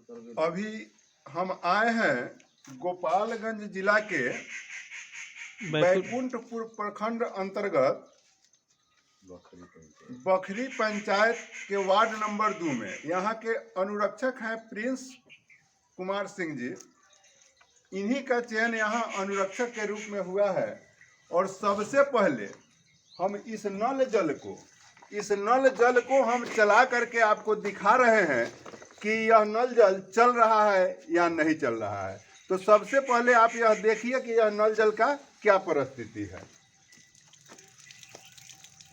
अभी हम आए हैं गोपालगंज जिला के बैकुंठपुर प्रखंड अंतर्गत बखरी पंचायत के वार्ड नंबर 2 में। यहाँ के अनुरक्षक हैं प्रिंस कुमार सिंह जी। इन्हीं का चयन यहाँ अनुरक्षक के रूप में हुआ है। और सबसे पहले हम इस नल जल को हम चला करके आपको दिखा रहे हैं कि यह नल जल चल रहा है या नहीं चल रहा है। तो सबसे पहले आप यह देखिए कि यह नल जल का क्या परिस्थिति है।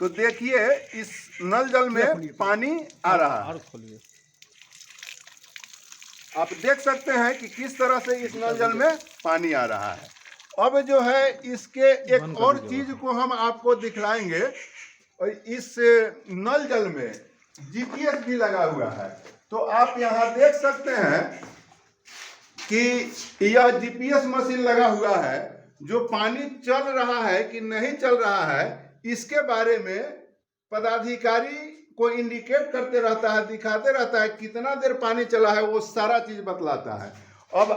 तो देखिए इस नल जल में पानी आ रहा है। आप देख सकते हैं कि किस तरह से इस नल जल में पानी आ रहा है। अब जो है इसके एक और चीज को हम आपको दिखलाएंगे। और इस नल जल में जीपीएस भी लगा हुआ है। तो आप यहाँ देख सकते हैं कि यह जीपीएस मशीन लगा हुआ है। जो पानी चल रहा है कि नहीं चल रहा है इसके बारे में पदाधिकारी को इंडिकेट करते रहता है, दिखाते रहता है कितना देर पानी चला है, वो सारा चीज बतलाता है। अब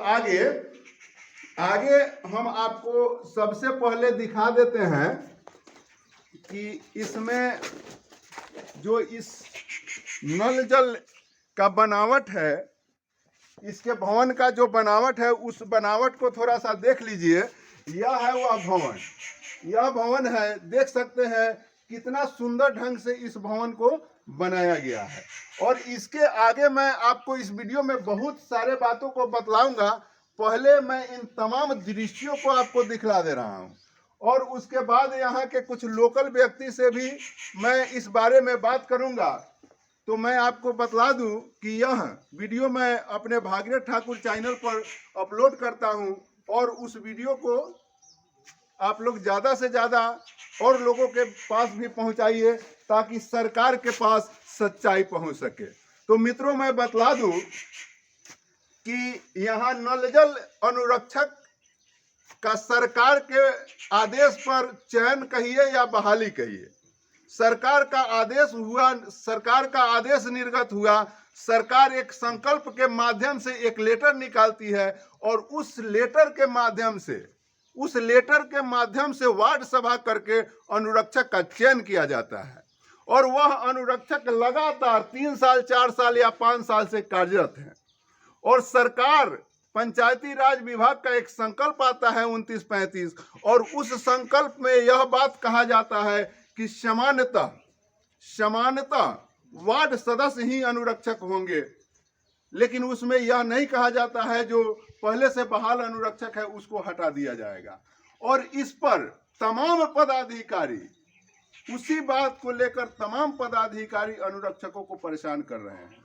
आगे हम आपको सबसे पहले दिखा देते हैं कि इसमें जो इस नल जल का बनावट है, इसके भवन का जो बनावट है उस बनावट को थोड़ा सा देख लीजिए। यह है वह भवन, यह भवन है। देख सकते हैं कितना सुंदर ढंग से इस भवन को बनाया गया है। और इसके आगे मैं आपको इस वीडियो में बहुत सारे बातों को बतलाऊंगा। पहले मैं इन तमाम दृश्यों को आपको दिखला दे रहा हूं और उसके बाद यहाँ के कुछ लोकल व्यक्ति से भी मैं इस बारे में बात करूंगा। तो मैं आपको बतला दूं कि यह वीडियो मैं अपने भागीरथ ठाकुर चैनल पर अपलोड करता हूं और उस वीडियो को आप लोग ज़्यादा से ज़्यादा और लोगों के पास भी पहुंचाइए ताकि सरकार के पास सच्चाई पहुंच सके। तो मित्रों मैं बतला दूं कि यहाँ नल जल अनुरक्षक का सरकार के आदेश पर चयन कहिए या बहाली कहिए, सरकार का आदेश हुआ, सरकार का आदेश निर्गत हुआ। सरकार एक संकल्प के माध्यम से एक लेटर निकालती है और उस लेटर के माध्यम से वार्ड सभा करके अनुरक्षक का चयन किया जाता है। और वह अनुरक्षक लगातार 3 साल 4 साल या 5 साल से कार्यरत है। और सरकार पंचायती राज विभाग का एक संकल्प आता है 29-35 और उस संकल्प में यह बात कहा जाता है कि समानतः वार्ड सदस्य ही अनुरक्षक होंगे। लेकिन उसमें यह नहीं कहा जाता है जो पहले से बहाल अनुरक्षक है उसको हटा दिया जाएगा। और इस पर तमाम पदाधिकारी उसी बात को लेकर तमाम पदाधिकारी अनुरक्षकों को परेशान कर रहे हैं।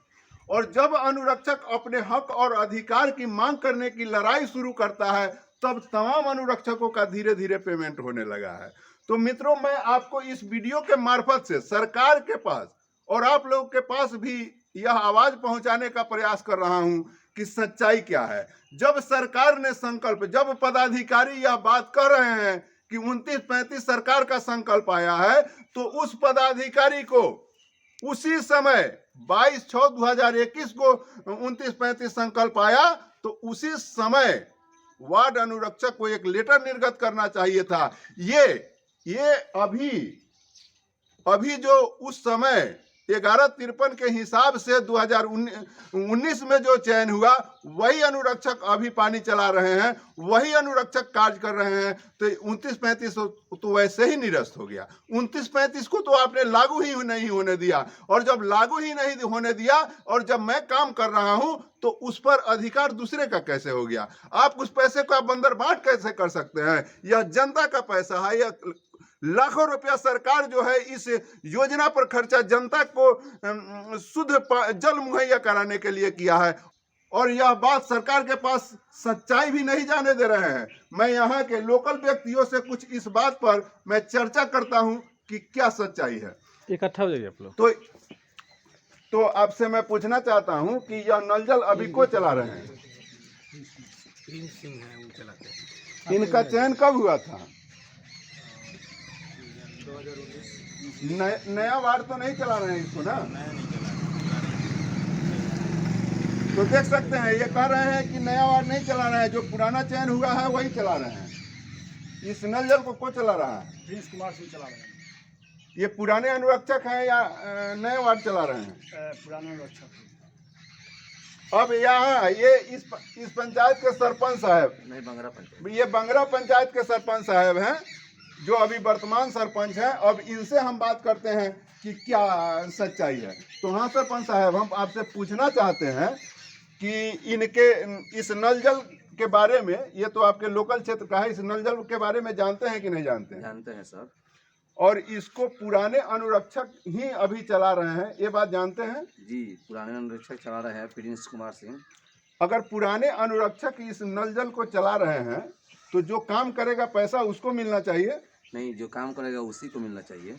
और जब अनुरक्षक अपने हक और अधिकार की मांग करने की लड़ाई शुरू करता है तब तमाम अनुरक्षकों का धीरे धीरे पेमेंट होने लगा है। तो मित्रों मैं आपको इस वीडियो के मार्फत से सरकार के पास और आप लोगों के पास भी यह आवाज पहुंचाने का प्रयास कर रहा हूं कि सच्चाई क्या है। जब सरकार ने संकल्प, जब पदाधिकारी यह बात कर रहे हैं कि 29-35 सरकार का संकल्प आया है तो उस पदाधिकारी को उसी समय 22/6/2021 को 29-35 संकल्प आया तो उसी समय वार्ड अनुरक्षक को एक लेटर निर्गत करना चाहिए था। ये अभी जो उस समय 1153 के हिसाब से 2019 में जो चयन हुआ वही अनुरक्षक अभी पानी चला रहे हैं, वही अनुरक्षक कार्य कर रहे हैं। तो 29-35 तो वैसे ही निरस्त हो गया। 29-35 को तो आपने लागू ही नहीं होने दिया। और जब लागू ही नहीं होने दिया और जब मैं काम कर रहा हूं तो उस पर अधिकार दूसरे का कैसे हो गया? आप उस पैसे को आप बंदरबाट कैसे कर सकते हैं? यह जनता का पैसा है। यह लाखों रुपया सरकार जो है इस योजना पर खर्चा जनता को शुद्ध जल मुहैया कराने के लिए किया है। और यह बात सरकार के पास सच्चाई भी नहीं जाने दे रहे हैं। मैं यहाँ के लोकल व्यक्तियों से कुछ इस बात पर मैं चर्चा करता हूँ कि क्या सच्चाई है। इकट्ठा हो जाइए आप लोग। तो आपसे मैं पूछना चाहता हूँ कि यह नल जल अभी को चला रहे हैं? इनका चयन कब हुआ था? 2019। नया वार्ड तो नहीं चला रहे हैं इसको ना? तो देख सकते हैं ये कह रहे हैं कि नया वार्ड नहीं चला रहे हैं, जो पुराना चयन हुआ है वही चला रहे हैं। इस नल जल को कौन चला रहा है? प्रिंस कुमार सिंह चला रहे हैं। ये पुराने अनुरक्षक हैं या नए वार्ड चला रहे हैं? पुराने अनुरक्षक। अब यहाँ ये इस पंचायत के सरपंच साहब, नहीं, बंगरा पंचायत, ये बंगरा पंचायत के सरपंच साहब हैं जो अभी वर्तमान सरपंच हैं। अब इनसे हम बात करते हैं कि क्या सच्चाई है। तो हाँ सरपंच साहब, हम आपसे पूछना चाहते हैं कि इनके इस नल जल के बारे में, ये तो आपके लोकल क्षेत्र का है, इस नल जल के बारे में जानते हैं कि नहीं जानते हैं? जानते हैं सर। और इसको पुराने अनुरक्षक ही अभी चला रहे हैं, ये बात जानते हैं? जी, पुराने अनुरक्षक चला रहे हैं प्रिंस कुमार सिंह। अगर पुराने अनुरक्षक इस नल जल को चला रहे हैं तो जो काम करेगा पैसा उसको मिलना चाहिए? नहीं, जो काम करेगा उसी को मिलना चाहिए।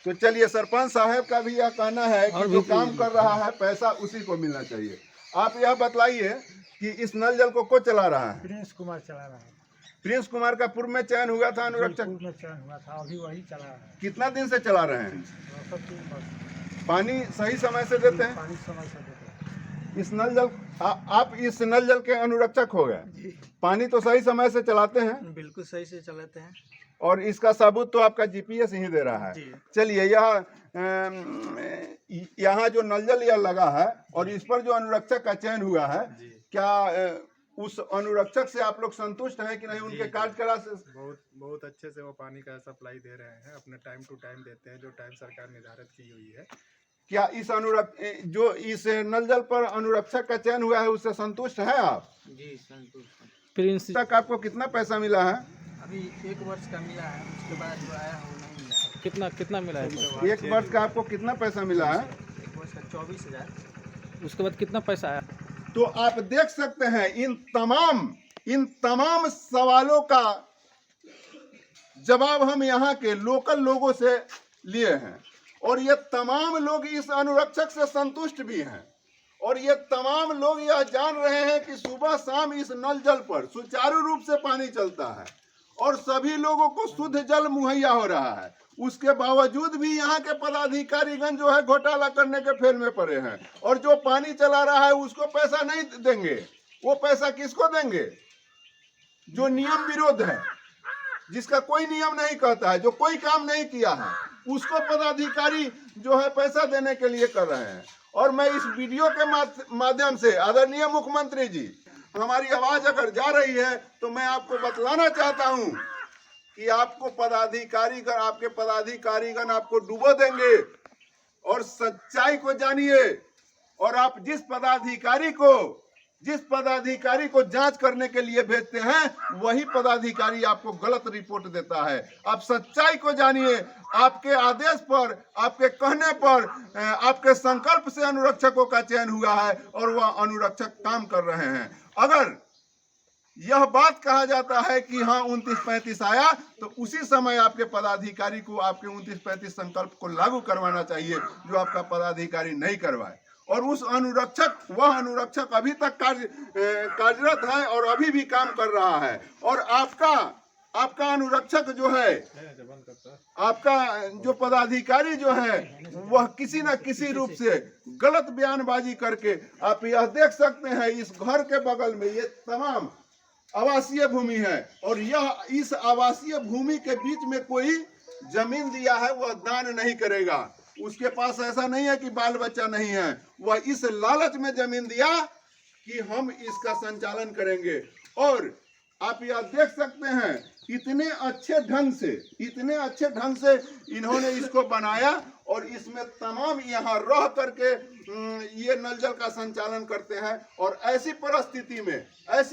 तो चलिए, सरपंच साहब का भी यह कहना है कि जो काम कर रहा है पैसा उसी को मिलना चाहिए। आप यह बतलाइए कि इस नल जल को कौन चला रहा है? प्रिंस कुमार चला रहा है। प्रिंस कुमार का पूर्व में चयन हुआ था अनुरक्षक, पूर्व में चयन हुआ था, अभी वही चला रहा है। कितना दिन से चला रहे हैं? 3 वर्ष। पानी सही समय से देते हैं? पानी समय से देते हैं। इस नल जल आप इस नल जल के अनुरक्षक हो गए, पानी तो सही समय से चलाते हैं? बिल्कुल सही से चलाते हैं। और इसका सबूत तो आपका जीपीएस ही दे रहा है। चलिए, यहाँ जो नल जल यह लगा है और इस पर जो अनुरक्षक का चयन हुआ है, क्या उस अनुरक्षक से आप लोग संतुष्ट हैं कि नहीं? उनके कार्यकाल से बहुत अच्छे से वो पानी का सप्लाई दे रहे हैं, अपने टाइम टू टाइम देते हैं, जो टाइम सरकार निर्धारित की हुई है। क्या जो इस नल जल पर अनुरक्षक का चयन हुआ है उससे संतुष्ट हैं आप? जी, संतुष्ट। प्रिंस तक आपको कितना पैसा मिला है? अभी 1 वर्ष का मिला है, उसके बाद जो आया वो नहीं मिला है। कितना मिला है? 1 वर्ष का आपको कितना पैसा मिला है? 1 वर्ष का 24,000। उसके बाद कितना पैसा आया? तो आप देख सकते हैं इन तमाम सवालों का जवाब हम यहाँ के लोकल लोगों से लिए हैं और ये तमाम लोग इस अनुरक्षक से संतुष्ट भी हैं और ये तमाम लोग यह जान रहे हैं कि सुबह शाम इस नल जल पर सुचारू रूप से पानी चलता है और सभी लोगों को शुद्ध जल मुहैया हो रहा है। उसके बावजूद भी यहाँ के पदाधिकारीगण जो है घोटाला करने के फेर में पड़े हैं और जो पानी चला रहा है उसको पैसा नहीं देंगे। वो पैसा किसको देंगे? जो नियम विरोध है, जिसका कोई नियम नहीं कहता है, जो कोई काम नहीं किया है, उसको पदाधिकारी जो है पैसा देने के लिए कर रहे हैं। और मैं इस वीडियो के माध्यम से आदरणीय मुख्यमंत्री जी, हमारी आवाज अगर जा रही है तो मैं आपको बतलाना चाहता हूं कि आपके पदाधिकारीगण आपको डुबो देंगे और सच्चाई को जानिए। और आप जिस पदाधिकारी को जांच करने के लिए भेजते हैं वही पदाधिकारी आपको गलत रिपोर्ट देता है। आप सच्चाई को जानिए। आपके आदेश पर, आपके कहने पर, आपके संकल्प से अनुरक्षकों का चयन हुआ है और वह अनुरक्षक काम कर रहे हैं। अगर यह बात कहा जाता है कि हाँ 29-35 आया, तो उसी समय आपके पदाधिकारी को आपके 29-35 संकल्प को लागू करवाना चाहिए, जो आपका पदाधिकारी नहीं करवाए। और वह अनुरक्षक अभी तक कार्यरत है और अभी भी काम कर रहा है। और आपका अनुरक्षक जो है, आपका जो पदाधिकारी जो है, वह किसी न किसी रूप से गलत बयानबाजी करके, आप यह देख सकते हैं इस घर के बगल में ये तमाम आवासीय भूमि है और इस आवासीय भूमि के बीच में कोई जमीन दिया है, वह दान नहीं करेगा। उसके पास ऐसा नहीं है कि बाल बच्चा नहीं है, वह इस लालच में जमीन दिया कि हम इसका संचालन करेंगे। और आप यह देख सकते हैं इतने अच्छे ढंग से इन्होंने इसको बनाया और इसमें तमाम यहाँ रह करके ये नल जल का संचालन करते हैं। और ऐसी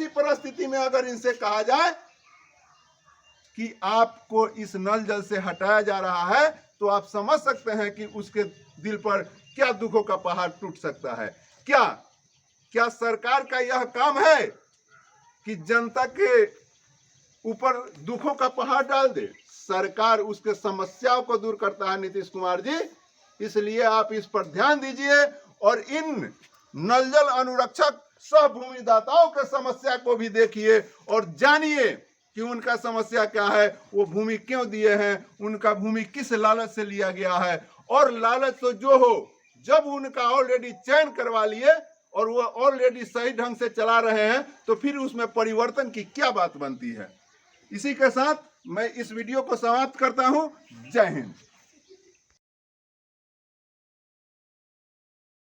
परिस्थिति में अगर इनसे कहा जाए कि आपको इस नल जल से हटाया जा रहा है, तो आप समझ सकते हैं कि उसके दिल पर क्या दुखों का पहाड़ टूट सकता है। क्या सरकार का यह काम है कि जनता के ऊपर दुखों का पहाड़ डाल दे? सरकार उसके समस्याओं को दूर करता है नीतीश कुमार जी, इसलिए आप इस पर ध्यान दीजिए और इन नल जल अनुरक्षक सह भूमिदाताओं के समस्या को भी देखिए और जानिए कि उनका समस्या क्या है, वो भूमि क्यों दिए हैं, उनका भूमि किस लालच से लिया गया है। और लालच तो जो हो, जब उनका ऑलरेडी चयन करवा लिए और वो ऑलरेडी सही ढंग से चला रहे हैं, तो फिर उसमें परिवर्तन की क्या बात बनती है। इसी के साथ मैं इस वीडियो को समाप्त करता हूं। जय हिंद।